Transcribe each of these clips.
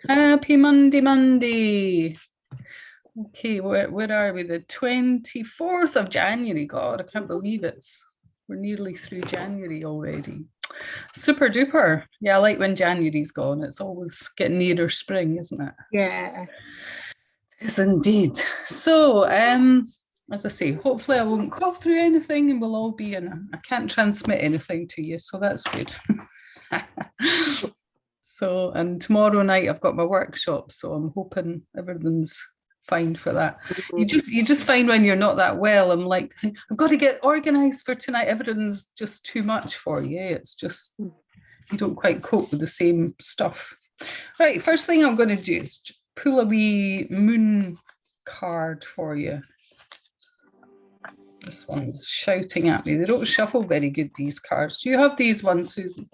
Happy Monday, Monday. Okay, where are we? The 24th of January. God, I can't believe we're nearly through January already. Super duper. Yeah, I like when January's gone. It's always getting nearer spring, isn't it? Yeah. Yes, indeed. So, as I say, hopefully I won't cough through anything and we'll all be in. I can't transmit anything to you, so that's good. So, and tomorrow night I've got my workshop, so I'm hoping everything's fine for that. You just find when you're not that well, I'm like, I've got to get organized for tonight. Everything's just too much for you. It's just you don't quite cope with the same stuff. Right, first thing I'm going to do is pull a wee moon card for you. This one's shouting at me. They don't shuffle very good, these cards. Do you have these ones, Susan?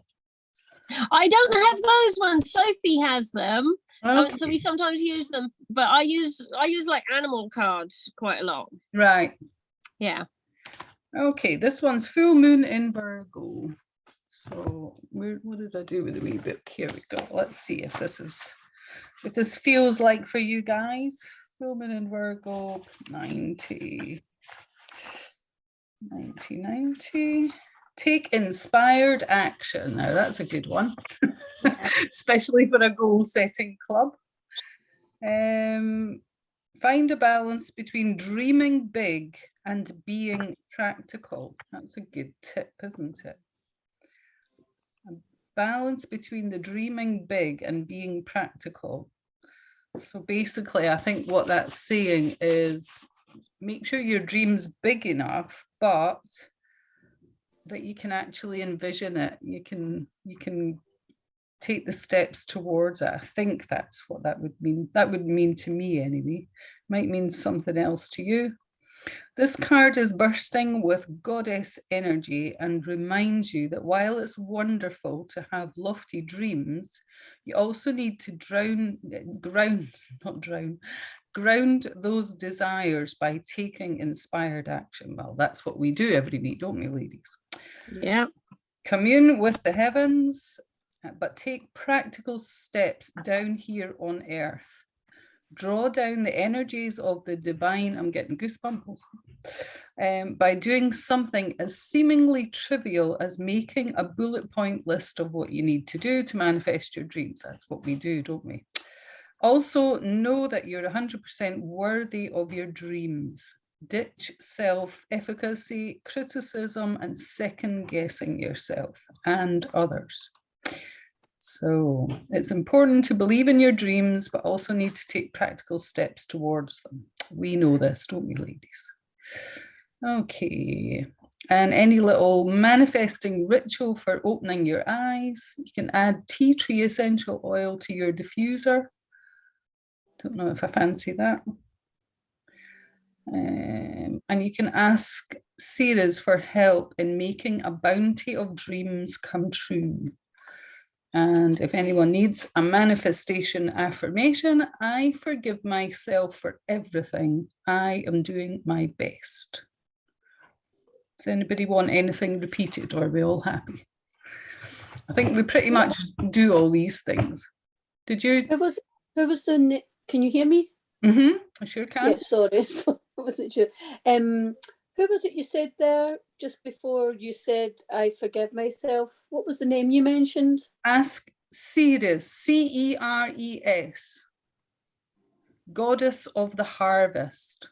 I don't have those ones. Sophie has them. Okay. So we sometimes use them, but I use like animal cards quite a lot. Right. Yeah. Okay, this one's full moon in Virgo. So what did I do with the wee book? Here we go. Let's see if this feels like for you guys. Full moon in Virgo, 90. Take inspired action. Now that's a good one, especially for a goal setting club. Find a balance between dreaming big and being practical. That's a good tip, isn't it? A balance between the dreaming big and being practical. So basically, I think what that's saying is make sure your dream's big enough, but that you can actually envision it. You can take the steps towards it. I think that's what that would mean. That would mean to me anyway. Might mean something else to you. This card is bursting with goddess energy and reminds you that while it's wonderful to have lofty dreams, you also need to ground those desires by taking inspired action. Well, that's what we do every week, don't we, ladies? Yeah. Commune with the heavens, but take practical steps down here on earth. Draw down the energies of the divine. I'm getting goosebumps. By doing something as seemingly trivial as making a bullet point list of what you need to do to manifest your dreams. That's what we do, don't we? Also, know that you're 100% worthy of your dreams. Ditch self-efficacy, criticism, and second-guessing yourself and others. So it's important to believe in your dreams, but also need to take practical steps towards them. We know this, don't we, ladies? Okay. And any little manifesting ritual for opening your eyes. You can add tea tree essential oil to your diffuser. Don't know if I fancy that. And you can ask Ceres for help in making a bounty of dreams come true. And if anyone needs a manifestation affirmation, I forgive myself for everything. I am doing my best. Does anybody want anything repeated, or are we all happy? I think we pretty much do all these things. Did you? Who was the? Can you hear me? Mm-hmm. I sure can. Yeah, sorry, so I wasn't sure. Who was it you said there just before you said I forgive myself? What was the name you mentioned? Ask Ceres, Ceres, goddess of the harvest.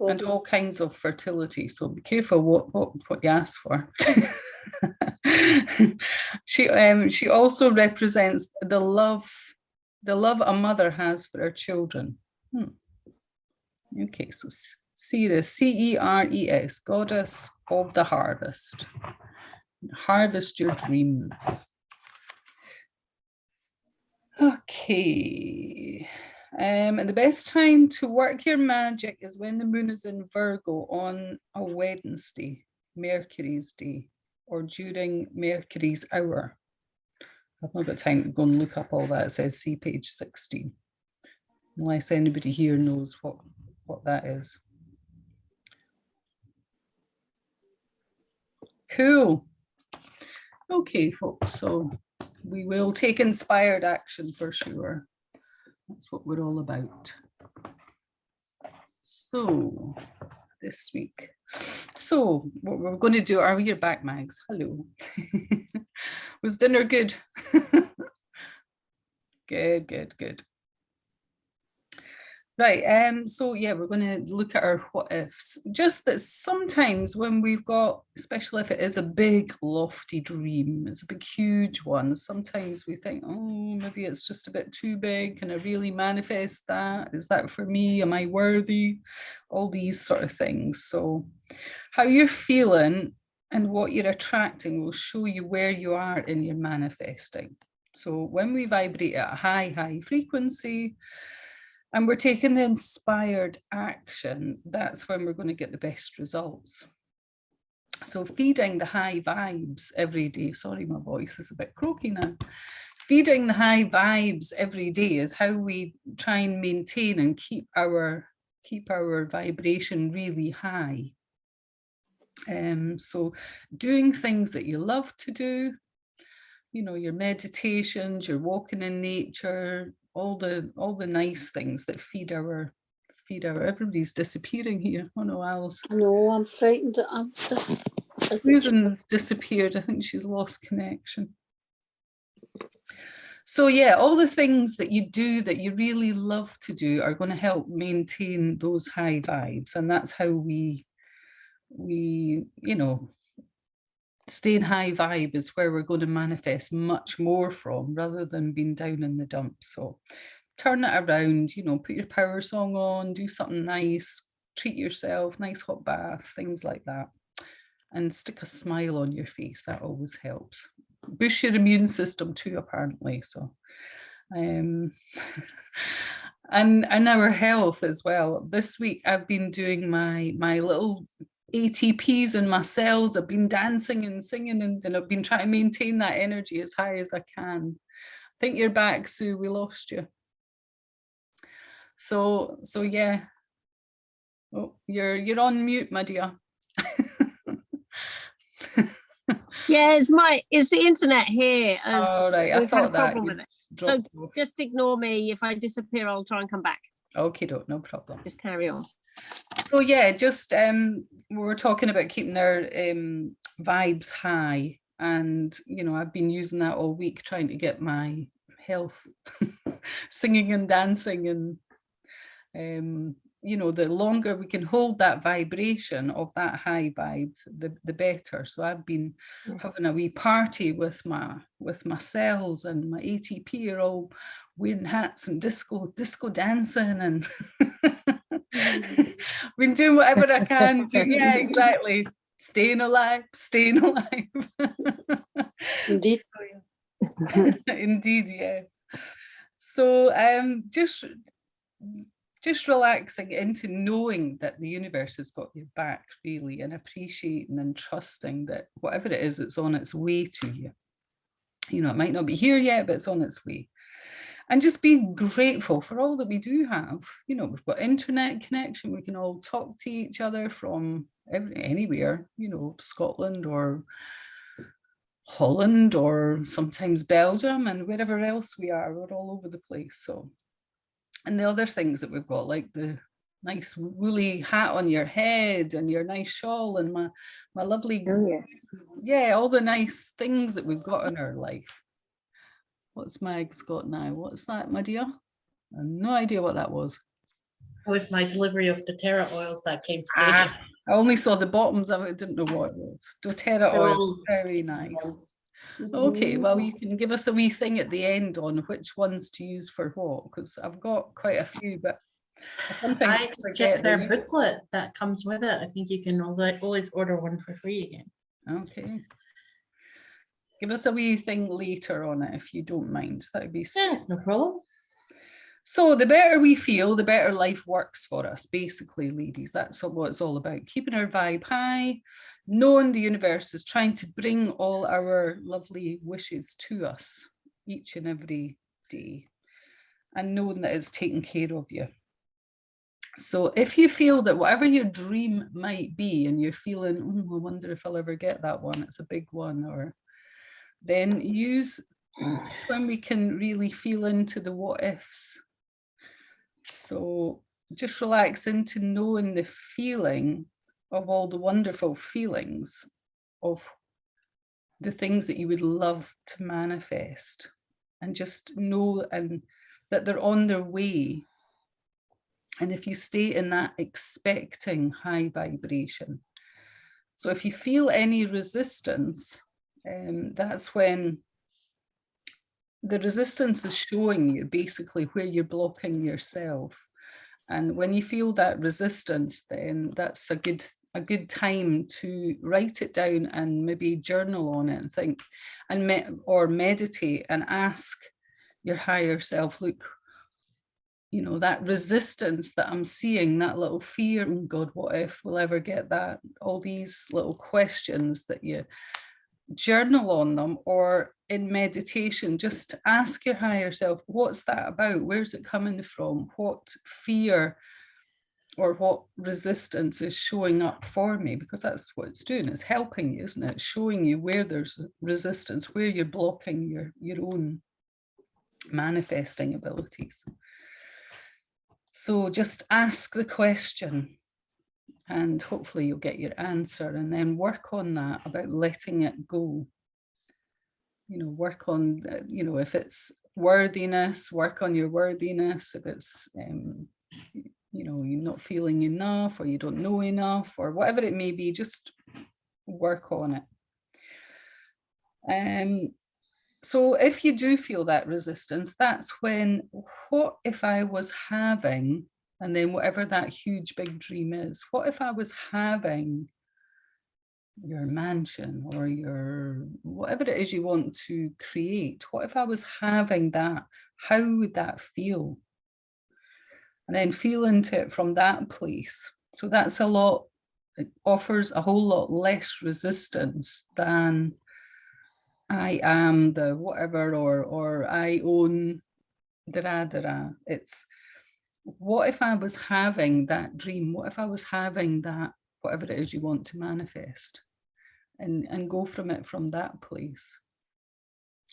And all kinds of fertility. So be careful what you ask for. She also represents the love a mother has for her children. Okay, so Ceres, Ceres, goddess of the harvest. Harvest your dreams. Okay. And the best time to work your magic is when the moon is in Virgo on a Wednesday, Mercury's day, or during Mercury's hour. I've not got time to go and look up all that. It says see page 16. Unless anybody here knows what that is. Cool. Okay, folks, so we will take inspired action for sure. That's what we're all about. So this week. So what we're going to do, are we back, Mags? Hello. Was dinner good? Good, good, good. Right, so yeah, we're going to look at our what ifs. Just that sometimes when we've got, especially if it is a big lofty dream, it's a big huge one, sometimes we think, oh, maybe it's just a bit too big. Can I really manifest that? Is that for me? Am I worthy? All these sort of things. So how you're feeling and what you're attracting will show you where you are in your manifesting. So when we vibrate at a high frequency, and we're taking the inspired action, that's when we're going to get the best results. So feeding the high vibes every day, sorry, my voice is a bit croaky now. Feeding the high vibes every day is how we try and maintain and keep our vibration really high. So doing things that you love to do, you know, your meditations, your walking in nature, all the nice things that feed our everybody's disappearing here. Oh no, Alice. No, I'm frightened. I'm just Susan's disappeared. I think she's lost connection. So yeah, all the things that you do that you really love to do are going to help maintain those high vibes, and that's how we you know, staying high vibe is where we're going to manifest much more from, rather than being down in the dumps. So turn it around, you know, put your power song on, do something nice, treat yourself, nice hot bath, things like that, and stick a smile on your face. That always helps. Boost your immune system too, apparently. So and our health as well. This week I've been doing my little ATPs in my cells. I've been dancing and singing, and I've been trying to maintain that energy as high as I can. I think you're back, Sue. We lost you. So yeah. Oh, you're on mute, my dear. Yeah, it's the internet here. All right, I we've had a thought that problem you with it. So dropped off. just ignore me. If I disappear, I'll try and come back. Okay, no problem. Just carry on. So yeah, just we were talking about keeping our vibes high, and you know, I've been using that all week trying to get my health, singing and dancing, and you know, the longer we can hold that vibration of that high vibe, the better. So I've been having a wee party with my cells, and my ATP are all wearing hats and disco dancing, and been doing whatever I can to, yeah, exactly. Staying alive. indeed. Indeed, yeah. So just relaxing into knowing that the universe has got your back, really, and appreciating and trusting that whatever it is, it's on its way to you. You know, it might not be here yet, but it's on its way. And just being grateful for all that we do have. You know, we've got internet connection. We can all talk to each other from anywhere, you know, Scotland or Holland or sometimes Belgium, and wherever else we are, we're all over the place. So, and the other things that we've got, like the nice woolly hat on your head and your nice shawl and my lovely, yeah, all the nice things that we've got in our life. What's Meg's got now? What's that, my dear? I have no idea what that was. It was my delivery of doTERRA oils that came today. I only saw the bottoms of it, didn't know what it was. doTERRA oil, very nice. Okay, well, you can give us a wee thing at the end on which ones to use for what, because I've got quite a few, but I just checked their booklet that comes with it. I think you can always order one for free again. Okay. Give us a wee thing later on it if you don't mind. That would be yes, no problem. So the better we feel, the better life works for us, basically, ladies. That's what it's all about. Keeping our vibe high, knowing the universe is trying to bring all our lovely wishes to us each and every day, and knowing that it's taking care of you. So if you feel that whatever your dream might be and you're feeling, oh, I wonder if I'll ever get that one, it's a big one, or then use when we can really feel into the what ifs. So just relax into knowing the feeling of all the wonderful feelings of the things that you would love to manifest, and just know that they're on their way. And if you stay in that expecting high vibration, so if you feel any resistance, that's when the resistance is showing you basically where you're blocking yourself. And when you feel that resistance, then that's a good time to write it down and maybe journal on it and think, and or meditate and ask your higher self, look, you know, that resistance that I'm seeing, that little fear, oh God, what if we'll ever get that? All these little questions that you journal on them, or in meditation, just ask your higher self, what's that about? Where's it coming from? What fear or what resistance is showing up for me? Because that's what it's doing. It's helping you, isn't it? It's showing you where there's resistance, where you're blocking your own manifesting abilities. So just ask the question, and hopefully you'll get your answer, and then work on that about letting it go. You know, work on, you know, if it's worthiness, work on your worthiness. If it's, you know, you're not feeling enough, or you don't know enough, or whatever it may be, just work on it. So if you do feel that resistance, that's when, what if I was having, and then whatever that huge big dream is, what if I was having your mansion or your whatever it is you want to create? What if I was having that? How would that feel? And then feel into it from that place. So that's a lot, it offers a whole lot less resistance than I am the whatever, or I own da-da-da-da. It's, what if I was having that dream? What if I was having that, whatever it is you want to manifest? And go from it from that place.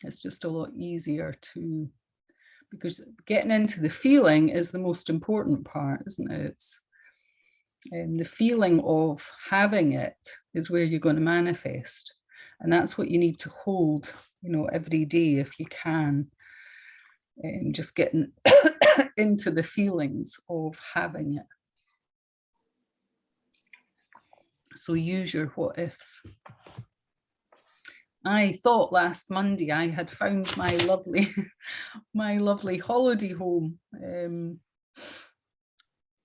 It's just a lot easier to, because getting into the feeling is the most important part, isn't it? It's the feeling of having it is where you're going to manifest. And that's what you need to hold, you know, every day if you can. Just getting into the feelings of having it. So use your what ifs. I thought last Monday I had found my lovely, my lovely holiday home,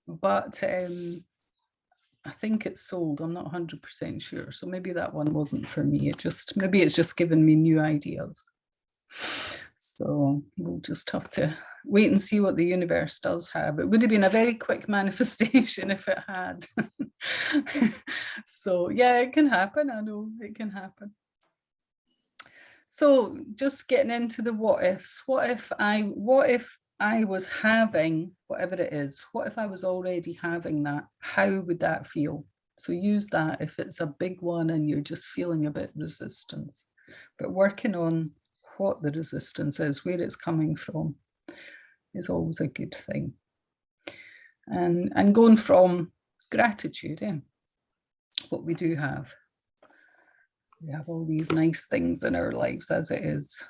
but I think it's sold. I'm not 100% sure. So maybe that one wasn't for me. Maybe it's just given me new ideas. So we'll just have to wait and see what the universe does have. It would have been a very quick manifestation if it had. So yeah, it can happen. I know it can happen. So just getting into the what ifs. What if I was having whatever it is? What if I was already having that? How would that feel? So use that if it's a big one and you're just feeling a bit resistance. But working on what the resistance is, where it's coming from, is always a good thing. And going from gratitude, what we do have. We have all these nice things in our lives as it is.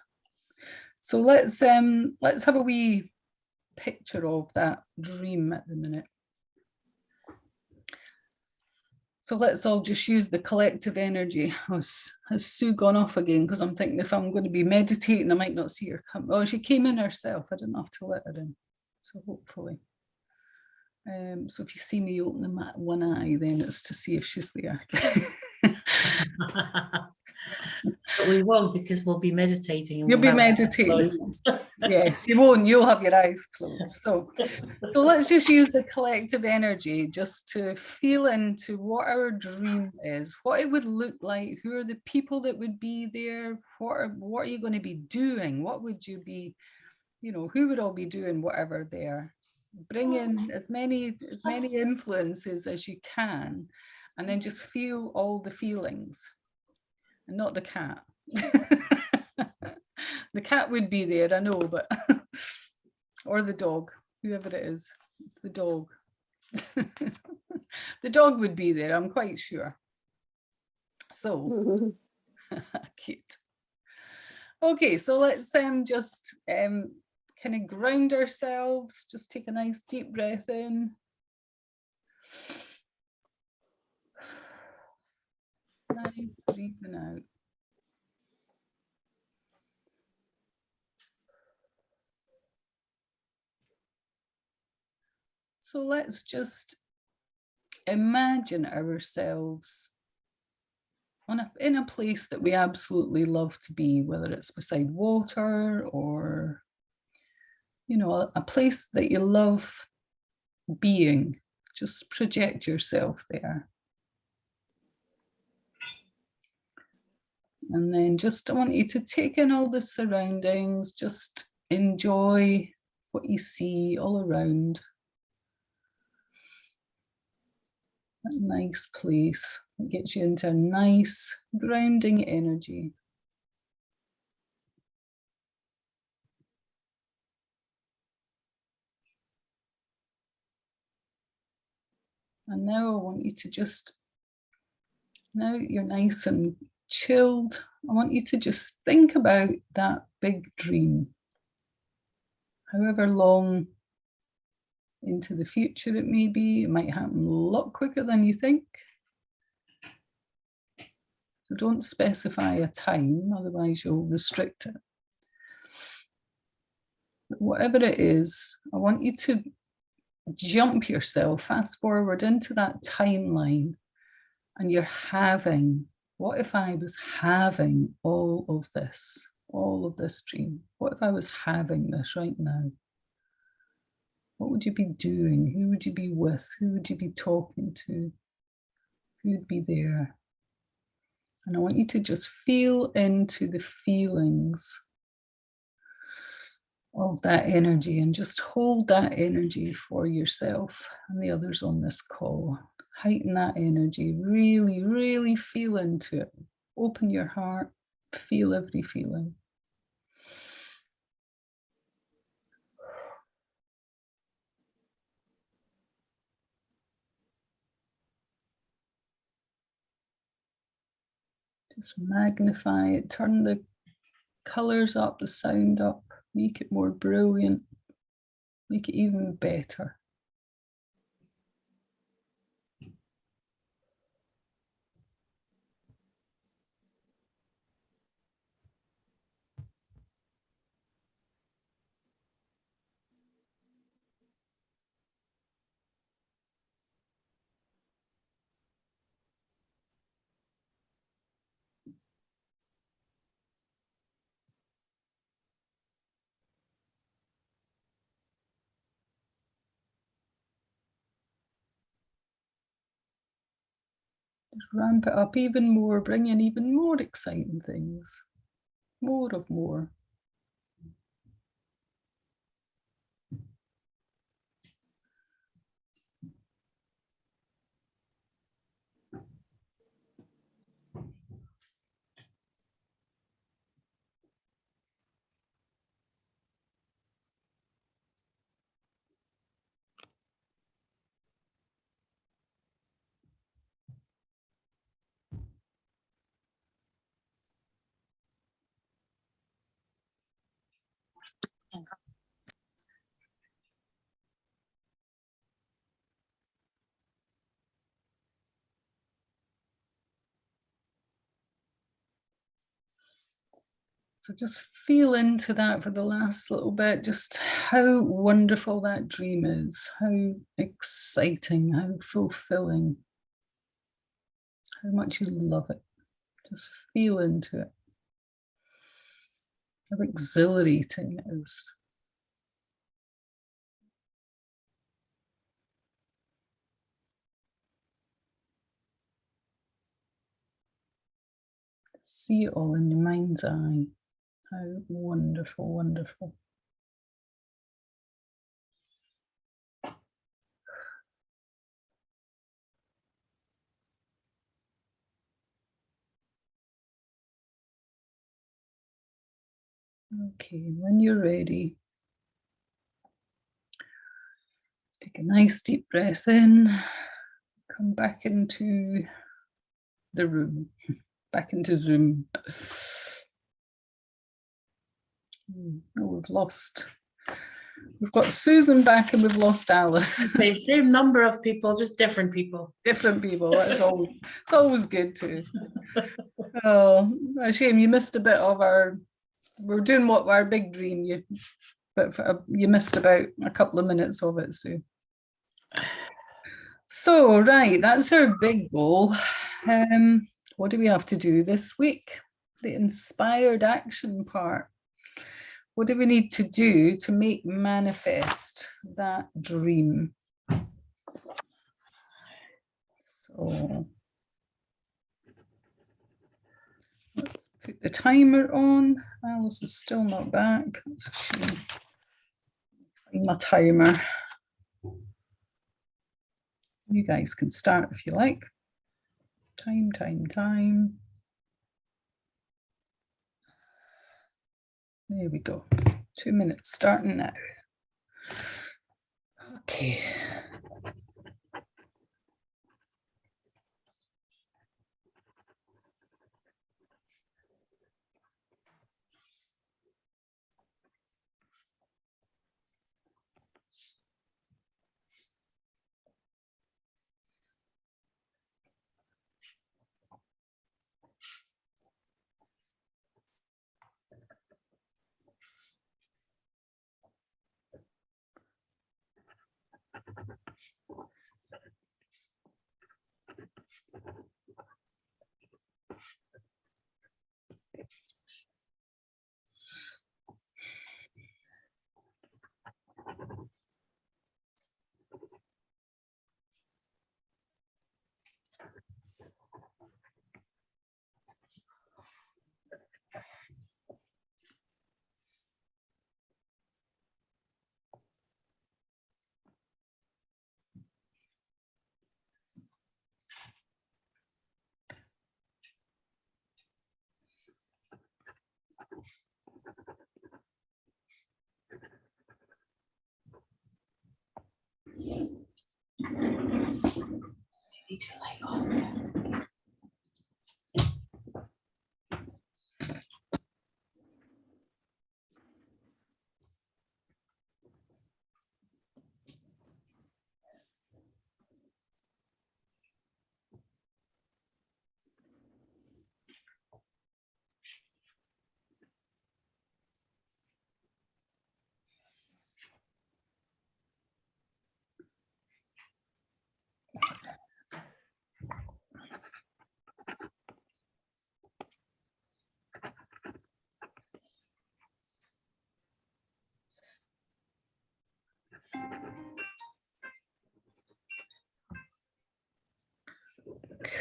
So let's have a wee picture of that dream at the minute. So let's all just use the collective energy. Has Sue gone off again? Because I'm thinking if I'm going to be meditating, I might not see her come. Oh, she came in herself. I didn't have to let her in. So hopefully. So if you see me open one eye, then it's to see if she's there. But we won't, because we'll be meditating. You'll be meditating. Yes, you won't. You'll have your eyes closed. So let's just use the collective energy just to feel into what our dream is, what it would look like, who are the people that would be there, what are you going to be doing, what would you be, you know, who would all be doing whatever there. Bring in as many influences as you can, and then just feel all the feelings, and not the cat. The cat would be there, I know, but or the dog, whoever it is. It's the dog. The dog would be there, I'm quite sure. So cute. Okay, so let's just kind of ground ourselves. Just take a nice deep breath in. Nice breathing out. So let's just imagine ourselves in a place that we absolutely love to be, whether it's beside water or, you know, a place that you love being. Just project yourself there. And then I want you to take in all the surroundings, just enjoy what you see all around. A nice place that gets you into a nice grounding energy. And now I want you to now you're nice and chilled, I want you to just think about that big dream. However long into the future it may be, it might happen a lot quicker than you think. So don't specify a time, otherwise you'll restrict it. But whatever it is, I want you to jump yourself, fast forward into that timeline, and you're having, what if I was having all of this dream? What if I was having this right now? What would you be doing? Who would you be with? Who would you be talking to? Who would be there? And I want you to just feel into the feelings of that energy and just hold that energy for yourself and the others on this call. Heighten that energy, really, really feel into it. Open your heart, feel every feeling. Just magnify it, turn the colors up, the sound up, make it more brilliant, make it even better. Just ramp it up even more, bring in even more exciting things, more of more. So just feel into that for the last little bit, just how wonderful that dream is, how exciting, how fulfilling, how much you love it. Just feel into it, how exhilarating it is. See it all in your mind's eye. How wonderful, wonderful. Okay, when you're ready, take a nice deep breath in, come back into the room, back into Zoom. Oh, we've got Susan back and we've lost Alice. Okay, same number of people, just different people. Different people, it's always good too. Oh, a shame you missed a bit of we're doing what our big dream, but you missed about a couple of minutes of it, Sue. So, right, that's our big goal. What do we have to do this week? The inspired action part. What do we need to do to make manifest that dream? So, let's put the timer on. Alice is still not back. That's a shame. Find my timer. You guys can start if you like. Time. There we go. 2 minutes starting now. Okay.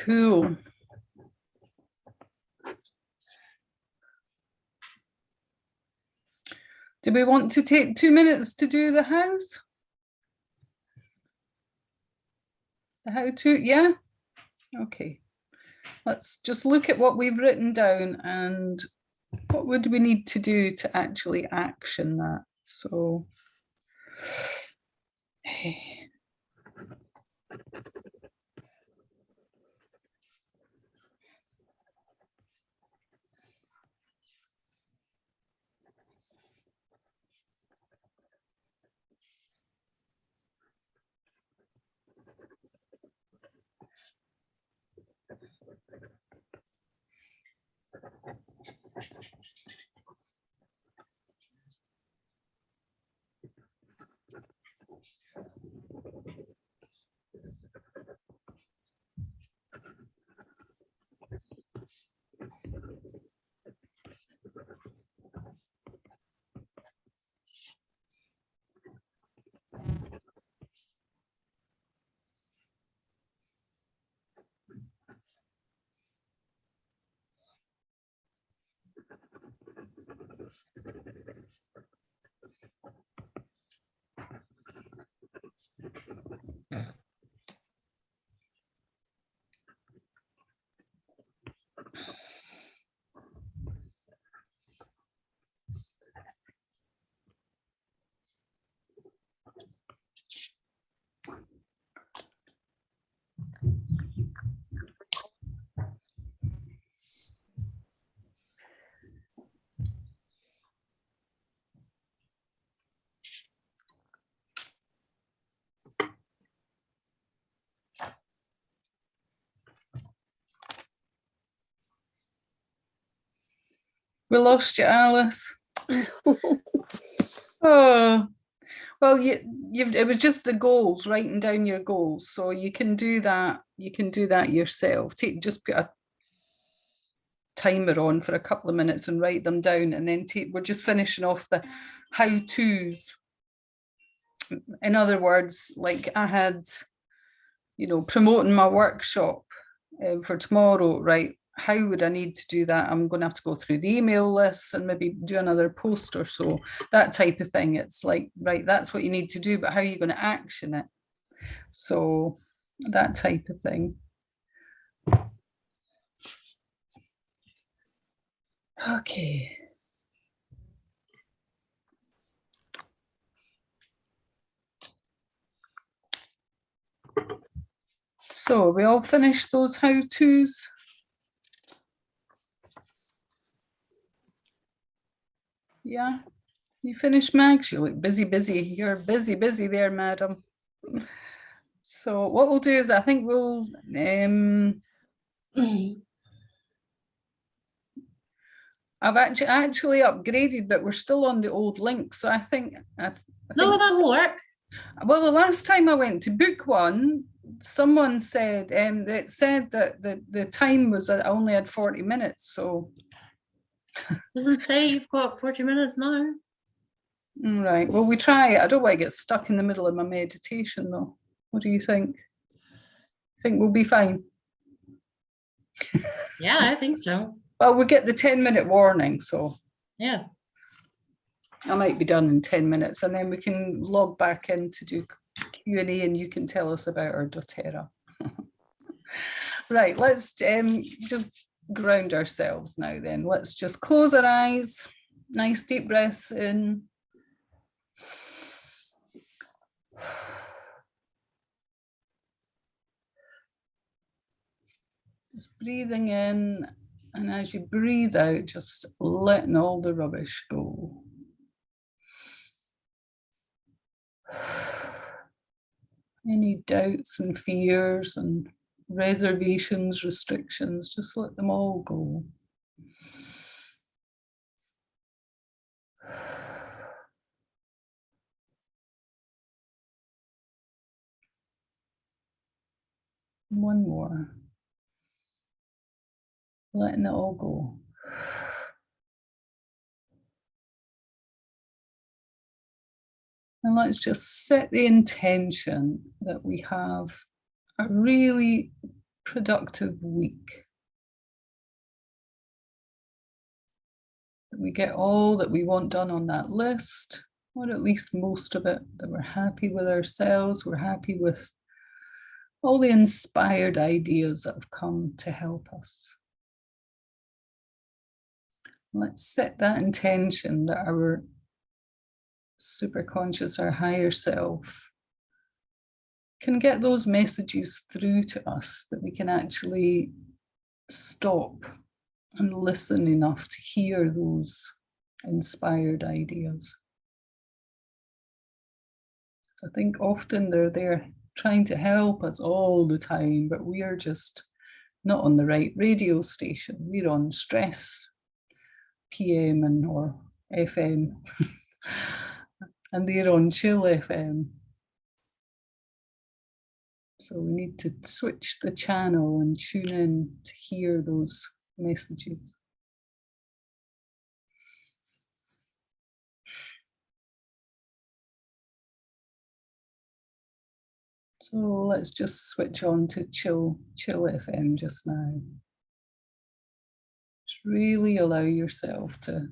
Cool. Do we want to take 2 minutes to do the house? The how to, yeah? Okay. Let's just look at what we've written down and what would we need to do to actually action that? So, We lost you, Alice. Oh, well, it was just the goals, writing down your goals. So you can do that. You can do that yourself. Just put a timer on for a couple of minutes and write them down, and then we're just finishing off the how-tos. In other words, like I had, promoting my workshop for tomorrow, right? How would I need to do that? I'm going to have to go through the email lists and maybe do another post or so, that type of thing. It's like, right, that's what you need to do, but how are you going to action it? So that type of thing. Okay. So we all finished those how-tos? Yeah, you finished, Max? You look busy. You're busy there, madam. So what we'll do is I think we'll I've actually upgraded, but we're still on the old link. So I think no, that'll work. Well, the last time I went to book one, someone said it said that the time was I only had 40 minutes. So doesn't say you've got 40 minutes now. Right. Well, we try it. I don't want to get stuck in the middle of my meditation, though. What do you think? Think we'll be fine? Yeah, I think so. Well, we get the 10-minute warning, so yeah, I might be done in 10 minutes, and then we can log back in to do Q&A, and you can tell us about our doTERRA. Right, let's just ground ourselves now then. Let's just close our eyes. Nice deep breaths in. Just breathing in, and as you breathe out, just letting all the rubbish go. Any doubts and fears and reservations, restrictions, just let them all go. One more. Letting it all go. And let's just set the intention that we have a really productive week. That we get all that we want done on that list, or at least most of it, that we're happy with ourselves, we're happy with all the inspired ideas that have come to help us. Let's set that intention that our superconscious, our higher self, can get those messages through to us, that we can actually stop and listen enough to hear those inspired ideas. I think often they're there trying to help us all the time, but we are just not on the right radio station. We're on stress PM or FM, and they're on chill FM. So we need to switch the channel and tune in to hear those messages. So let's just switch on to chill FM just now. Just really allow yourself to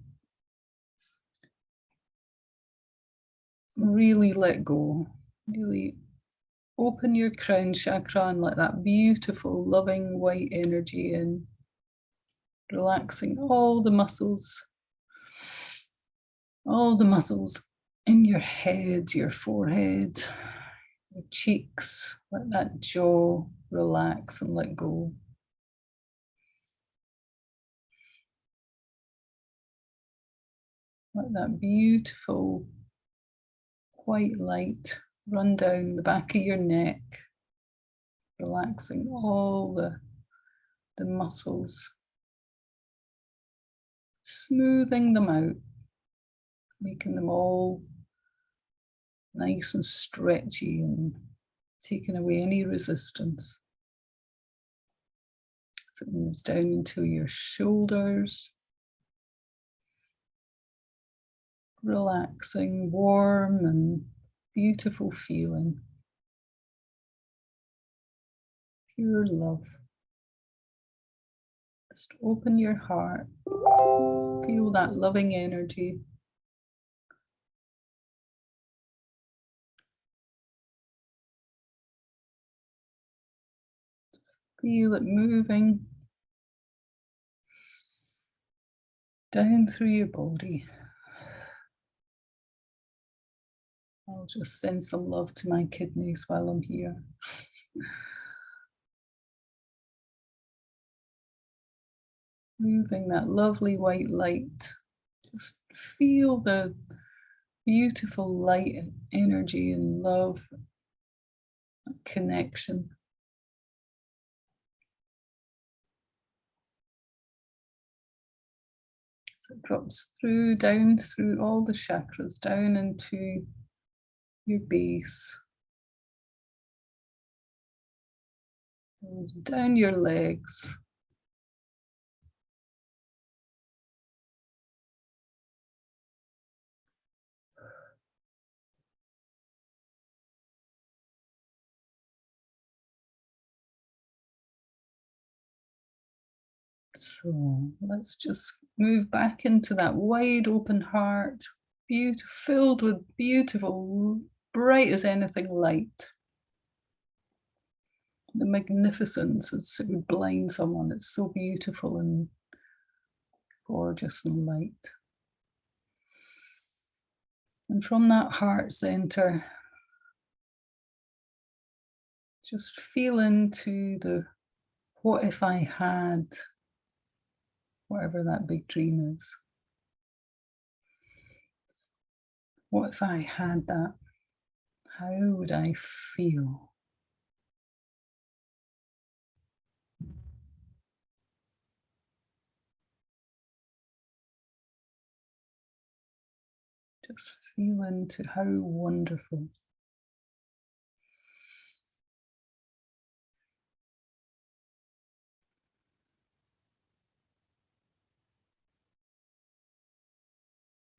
really let go, really open your crown chakra and let that beautiful, loving white energy in, relaxing all the muscles in your head, your forehead, your cheeks. Let that jaw relax and let go. Let that beautiful white light run down the back of your neck, relaxing all the muscles smoothing them out, making them all nice and stretchy and taking away any resistance. As it moves down into your shoulders, relaxing, warm and beautiful feeling. Pure love. Just open your heart, feel that loving energy. Feel it moving down through your body. I'll just send some love to my kidneys while I'm here. Moving that lovely white light. Just feel the beautiful light and energy and love, connection. So it drops through, down through all the chakras, down into your base. Goes down your legs. So let's just move back into that wide open heart, beautiful, filled with beautiful, bright as anything light. The magnificence, it would blind someone. It's so beautiful and gorgeous and light. And from that heart center, just feel into the what if I had, whatever that big dream is. What if I had that? How would I feel? Just feel into how wonderful.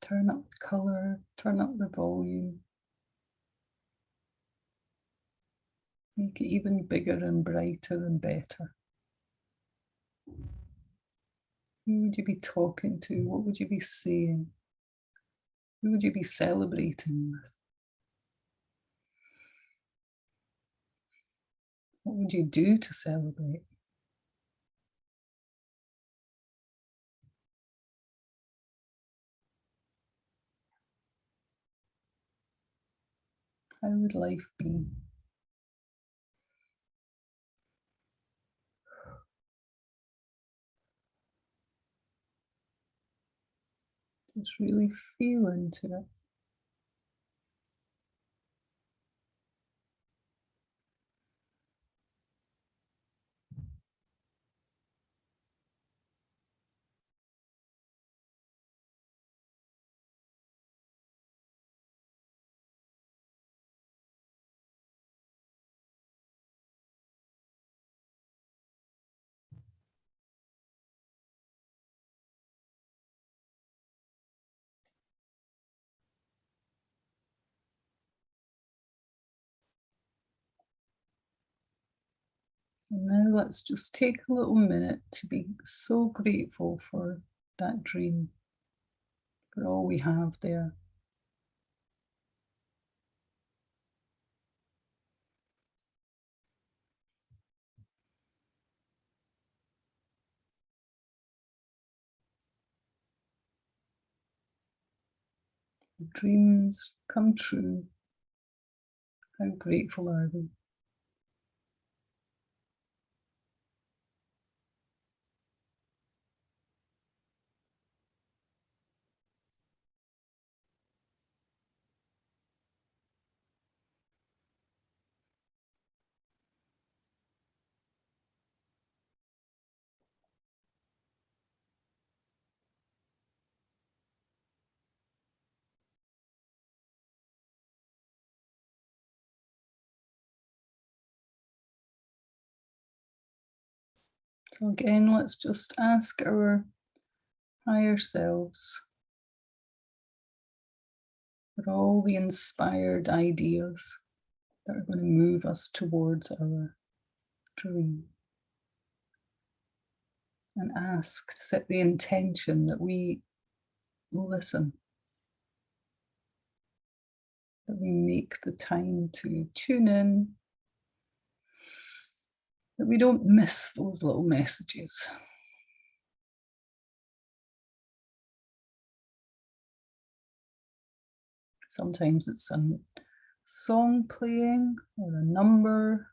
Turn up the color, turn up the volume. Make it even bigger and brighter and better. Who would you be talking to? What would you be saying? Who would you be celebrating with? What would you do to celebrate? How would life be? Just really feel into it. And now let's just take a little minute to be so grateful for that dream, for all we have there. Dreams come true. How grateful are we? So again, let's just ask our higher selves for all the inspired ideas that are going to move us towards our dream. And ask, set the intention that we listen, that we make the time to tune in, that we don't miss those little messages. Sometimes it's a song playing or a number,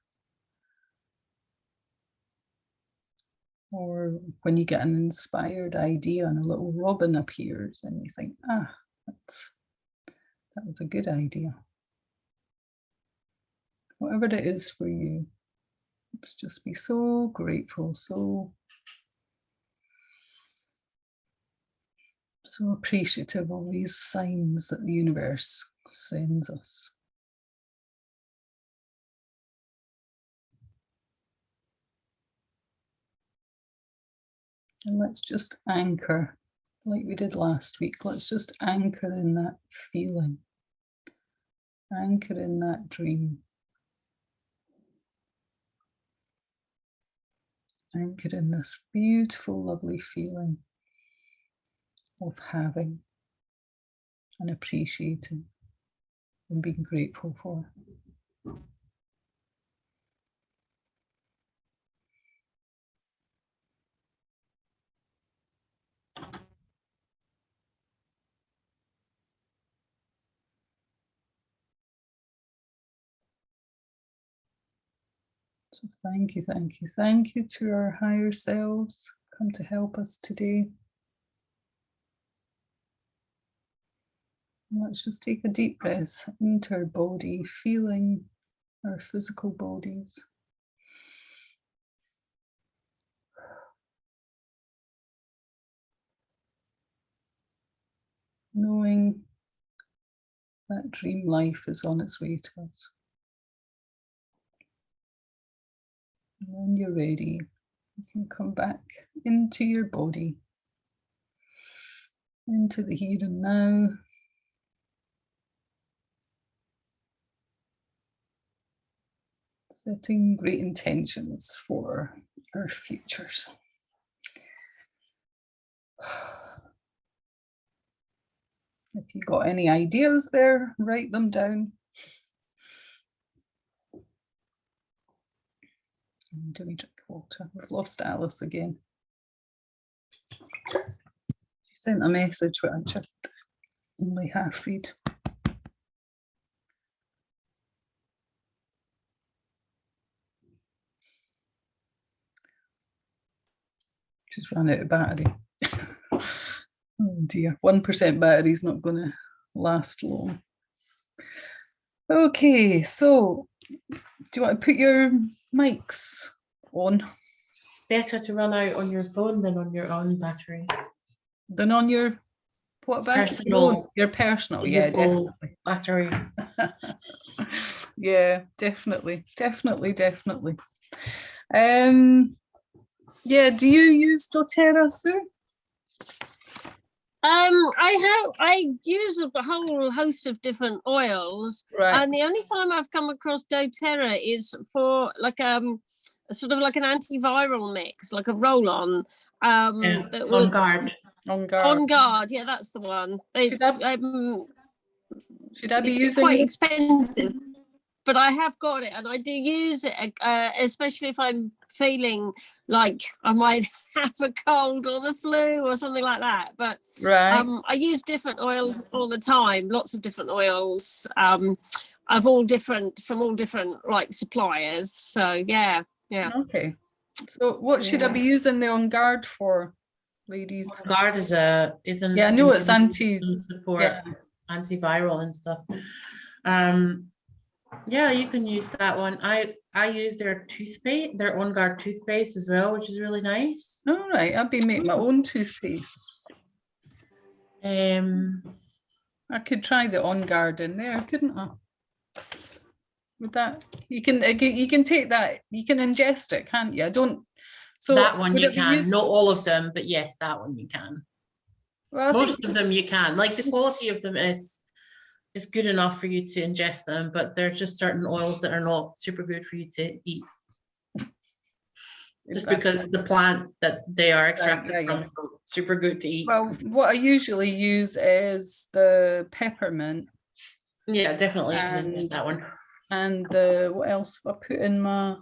or when you get an inspired idea and a little robin appears and you think, ah, that was a good idea. Whatever it is for you, let's just be so grateful, so appreciative of these signs that the universe sends us. And let's just anchor, like we did last week. Let's just anchor in that feeling, anchor in that dream, anchor in this beautiful, lovely feeling of having and appreciating and being grateful for. So thank you, thank you, thank you to our higher selves come to help us today. Let's just take a deep breath into our body, feeling our physical bodies. Knowing that dream life is on its way to us. When you're ready, you can come back into your body, into the here and now. Setting great intentions for our futures. If you got any ideas there, write them down. Do we drink water? We've lost Alice again. She sent a message which I just only half read. She's run out of battery. Oh dear, 1% battery is not going to last long. Okay, so do you want to put your mics on? It's better to run out on your phone than on your own battery. Than on your what battery? Personal, your personal, yeah, physical definitely. battery. Yeah, definitely. Yeah, do you use doTERRA, Sue? I use a whole host of different oils, Right. and the only time I've come across doTERRA is for like sort of like an antiviral mix, like a roll-on. Yeah, That on was guard. On guard. On Guard, yeah, that's the one. It's Should I be it's using quite it? expensive, but I have got it, and I do use it, especially if I'm feeling like I might have a cold or the flu or something like that. But Right. I use different oils all the time, lots of different oils, of all different like suppliers. So yeah. Okay. So what should I be using the On Guard for, ladies? On Guard is an Yeah, I know it's immune support, antiviral and stuff. Yeah, you can use that one. I use their toothpaste, their On Guard toothpaste as well, which is really nice. All right, I'll be making my own toothpaste. I could try the On Guard in there, couldn't I? With that, you can take that, you can ingest it, can't you? I don't So that one would you it be can, use- not all of them, but yes, that one you can. well, I think Most of them you can. Like the quality of them is good enough for you to ingest them, but there's just certain oils that are not super good for you to eat. Just exactly. because the plant that they are extracted yeah, from yeah. is not super good to eat. Well, what I usually use is the peppermint Yeah, definitely. and That one. and the what else have I put in my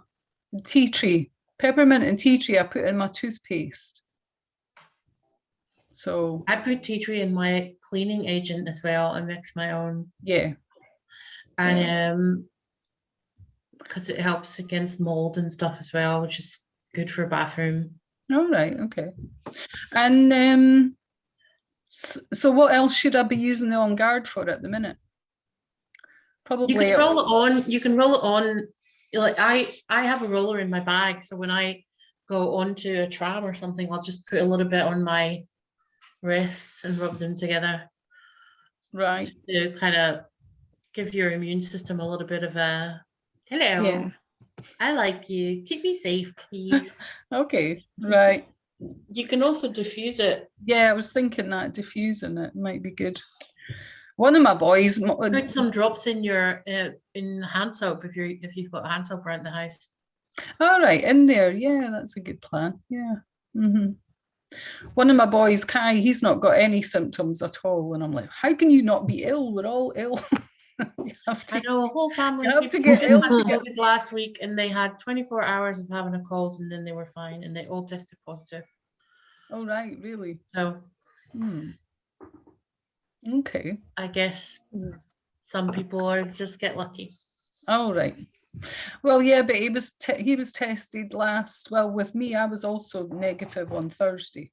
tea tree? Peppermint and tea tree I put in my toothpaste. So I put tea tree in my cleaning agent as well. I mix my own, yeah. and because it helps against mold and stuff as well, which is good for bathroom. All right, okay. And so what else should I be using the On Guard for at the minute? You Probably can roll it on. You can roll it on. Like I have a roller in my bag, so when I go onto a tram or something, I'll just put a little bit on my wrists and rub them together right. to kind of give your immune system a little bit of a hello. Yeah. I like you. Keep me safe, please. Okay, right. You can also diffuse it. Yeah, I was thinking that diffusing it might be good. One of my boys, Put some drops in your in hand soap if you've got hand soap around the house. all right, in there. Yeah, that's a good plan. Yeah. One of my boys, Kai, he's not got any symptoms at all, and I'm like, how can you not be ill? We're all ill. You have I to. know a whole family You have of to people get just ill had to get- COVID last week, and they had 24 hours of having a cold, and then they were fine, and they all tested positive. Oh right, really? So Okay. I guess some people are just get lucky. All right. Well, yeah, but he was tested last. Well, with me, I was also negative on Thursday,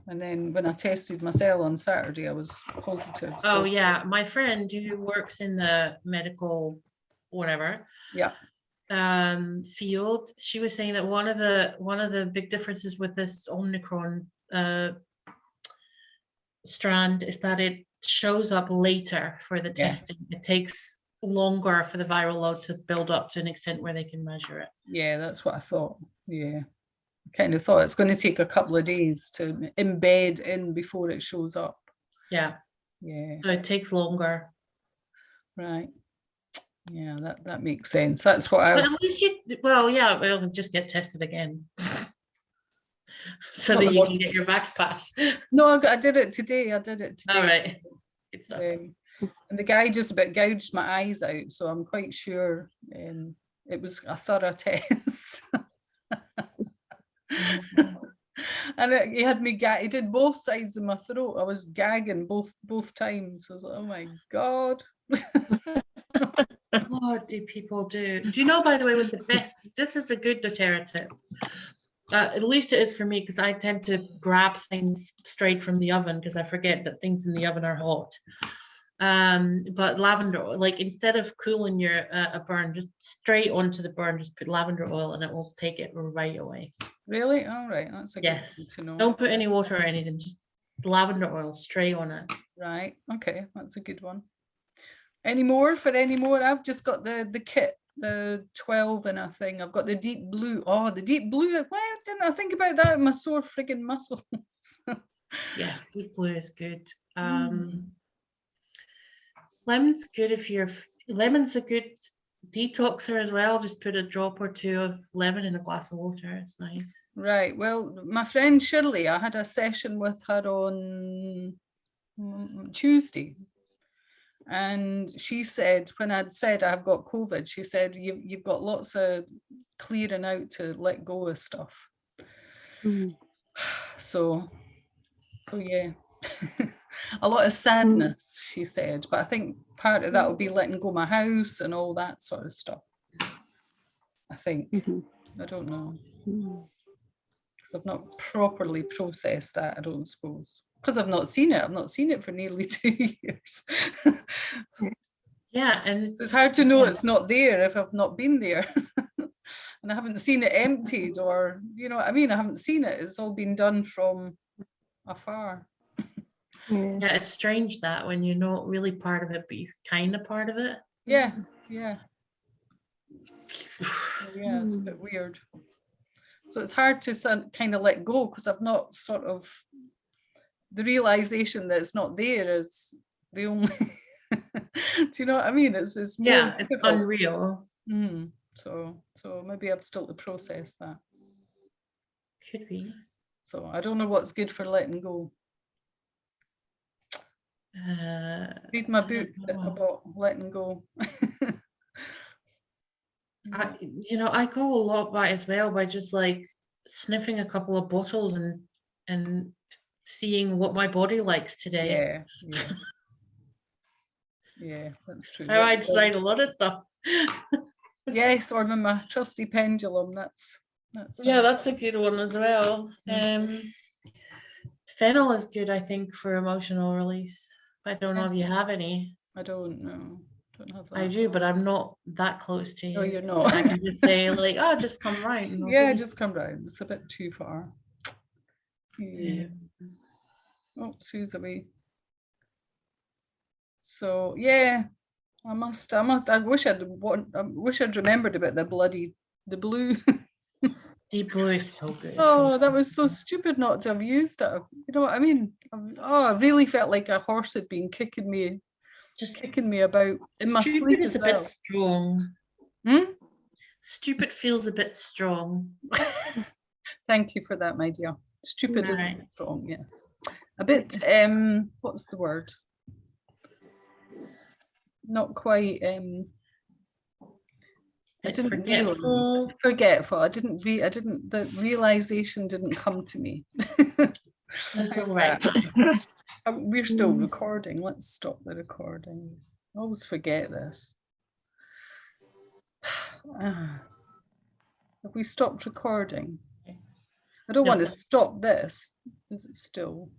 and then when I tested myself on Saturday, I was positive. Oh so- yeah, my friend who works in the medical whatever yeah. Field, she was saying that one of the big differences with this Omicron strand is that it shows up later for the Yeah. testing. It takes longer for the viral load to build up to an extent where they can measure it. Yeah, that's what I thought. Yeah. I kind of thought it's going to take a couple of days to embed in before it shows up. Yeah, Yeah, so it takes longer. right. Yeah, that makes sense. That's what But I at least we'll just get tested again. So Well, that it you was- can get your max pass. no, I did it today. I did it today. All right. Good stuff. And the guy just about gouged my eyes out, so I'm quite sure it was a thorough test. And he had me he did both sides of my throat. I was gagging both times. I was like, oh my God. What do people do? Do you know, by the way, with the best, this is a good doTERRA tip. At least it is for me, because I tend to grab things straight from the oven because I forget that things in the oven are hot. But lavender oil, like instead of cooling your a burn, just straight onto the burn, just put lavender oil and it will take it right away. Really? All right. That's a good Yes. thing to know. Don't put any water or anything, just lavender oil straight on it. Right. Okay. That's a good one. Any more? I've just got the kit, the 12 in a thing. I've got the deep blue. Oh, the deep blue. Why didn't I think about that in my sore friggin' muscles? Yes, deep blue is good. Lemon's good lemon's a good detoxer as well. Just put a drop or two of lemon in a glass of water. It's nice. Right. Well, my friend Shirley, I had a session with her on Tuesday. And she said, when I'd said I've got COVID, she said, you've got lots of clearing out to let go of stuff. So yeah, a lot of sadness, she said. But I think part of that will be letting go my house and all that sort of stuff. I think. I don't know. Because I've not properly processed that, I don't suppose. Because I've not seen it. I've not seen it for nearly 2 years. Yeah, and It's hard to know it's not there if I've not been there. And I haven't seen it emptied, or, you know what I mean? I haven't seen it. It's all been done from afar. Yeah, it's strange that when you're not really part of it, but you're kind of part of it. Yeah. Yeah, it's a bit weird. So it's hard to kind of let go because I've not sort of, the realization that it's not there is the only, do you know what I mean? It's more Yeah, it's difficult. unreal. So maybe I've still to process that. Could be. So I don't know what's good for letting go. Read my I book don't know. about letting go. I go a lot by as well by just like sniffing a couple of bottles and seeing what my body likes today. Yeah, that's true. How I decide a lot of stuff. Yes, or my trusty pendulum. That's Yeah, that's a good one as well. Mm. Fennel is good, I think, for emotional release. I don't know if you have any. I don't know. Don't have that. I do, but I'm not that close to you. No, you're And not. I can just say like, oh, just come round. and I'll Yeah, give you just come round. It's a bit too far. Yeah. Oh, Sue's away. So yeah, I wish I'd remembered about the blue. Deep Blue is so good. Oh, that was so stupid not to have used it. You know what I mean? I really felt like a horse had been kicking me Just about in my stupid sleep is as a bit well. strong. Hmm? Stupid feels a bit strong. Thank you for that, my dear. Stupid is Right. strong, yes. A bit, what's the word? Not quite, I Bit didn't realize. forgetful. Forgetful. The realization didn't come to me. That's all How's right. that? We're still recording. Let's stop the recording. I always forget this. Have we stopped recording? I don't want to No. stop this. Is it still?